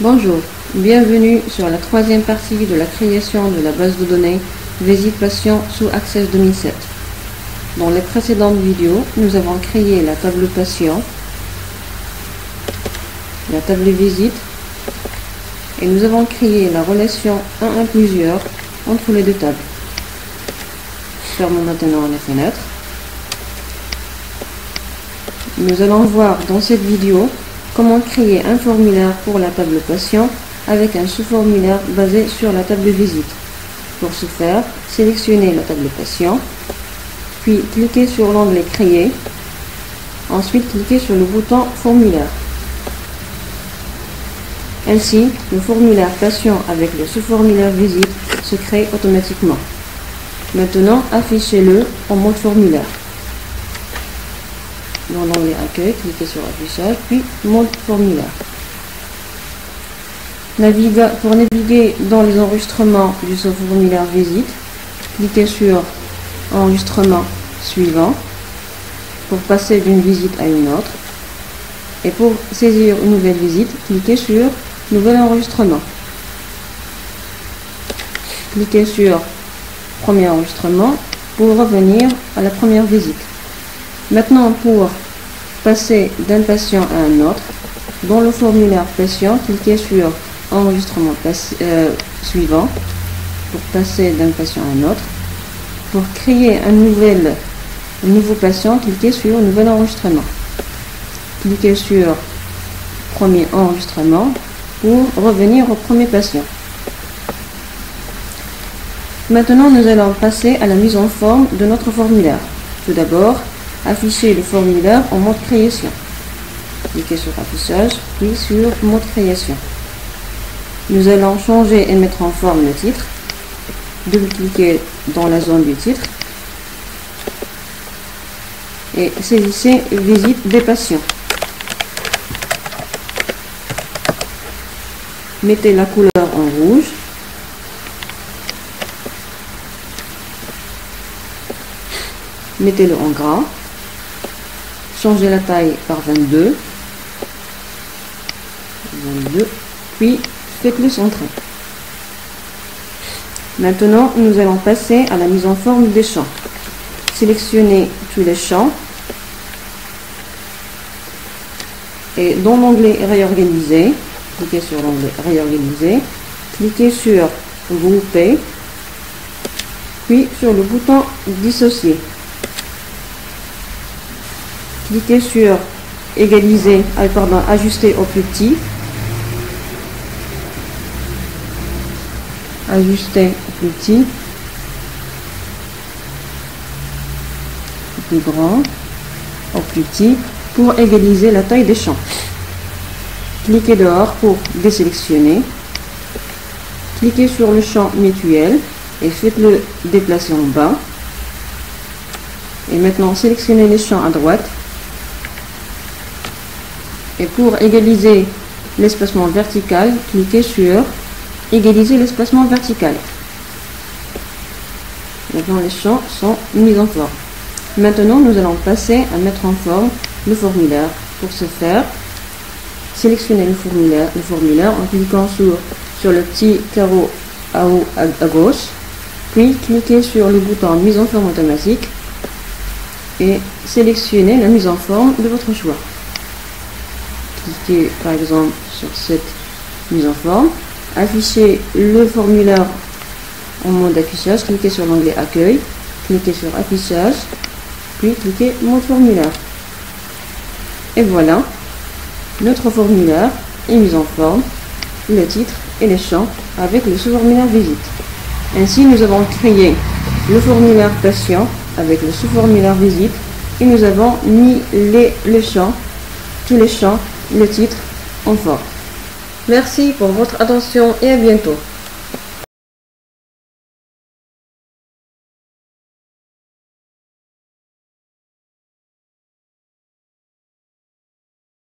Bonjour, bienvenue sur la troisième partie de la création de la base de données Visite Patient sous Access 2007. Dans les précédentes vidéos, nous avons créé la table patient, la table visite et nous avons créé la relation 1 à plusieurs entre les deux tables. Fermons maintenant les fenêtres. Nous allons voir dans cette vidéo comment créer un formulaire pour la table patient avec un sous-formulaire basé sur la table visite. Pour ce faire, sélectionnez la table patient, puis cliquez sur l'onglet Créer. Ensuite, cliquez sur le bouton Formulaire. Ainsi, le formulaire patient avec le sous-formulaire visite se crée automatiquement. Maintenant, affichez-le en mode formulaire. Dans l'onglet Accueil, cliquez sur Affichage, puis Mode formulaire. Pour naviguer dans les enregistrements du sous-formulaire visite, cliquez sur Enregistrement suivant pour passer d'une visite à une autre. Et pour saisir une nouvelle visite, cliquez sur Nouvel enregistrement. Cliquez sur Premier enregistrement pour revenir à la première visite. Maintenant, pour passer d'un patient à un autre, dans le formulaire patient, cliquez sur Enregistrement suivant pour passer d'un patient à un autre. Pour créer un nouveau patient, cliquez sur Nouvel enregistrement. Cliquez sur Premier enregistrement pour revenir au premier patient. Maintenant, nous allons passer à la mise en forme de notre formulaire. Tout d'abord, affichez le formulaire en mode création. Cliquez sur Affichage, puis sur Mode création. Nous allons changer et mettre en forme le titre. Double-cliquez dans la zone du titre et saisissez Visite des patients. Mettez la couleur en rouge. Mettez-le en gras. Changez la taille par 22. Puis faites-le centrer. Maintenant, nous allons passer à la mise en forme des champs. Sélectionnez tous les champs et dans l'onglet Réorganiser, cliquez sur l'onglet Réorganiser, cliquez sur Grouper, puis sur le bouton Dissocier. Cliquez sur Ajuster au plus petit. Ajuster au plus petit. Au plus grand. Au plus petit. Pour égaliser la taille des champs. Cliquez dehors pour désélectionner. Cliquez sur le champ mutuel et faites-le déplacer en bas. Et maintenant, sélectionnez les champs à droite. Et pour égaliser l'espacement vertical, cliquez sur Égaliser l'espacement vertical. Maintenant, les champs sont mis en forme. Maintenant, nous allons passer à mettre en forme le formulaire. Pour ce faire, sélectionnez le formulaire en cliquant sur le petit carreau à haut à gauche, puis cliquez sur le bouton Mise en forme automatique et sélectionnez la mise en forme de votre choix. Cliquez par exemple sur cette mise en forme, affichez le formulaire en mode affichage, cliquez sur l'onglet Accueil, cliquez sur Affichage, puis cliquez Mode formulaire. Et voilà, notre formulaire est mis en forme, le titre et les champs avec le sous-formulaire visite. Ainsi, nous avons créé le formulaire patient avec le sous-formulaire visite et nous avons mis tous les champs, le titre en forme. Merci pour votre attention et à bientôt.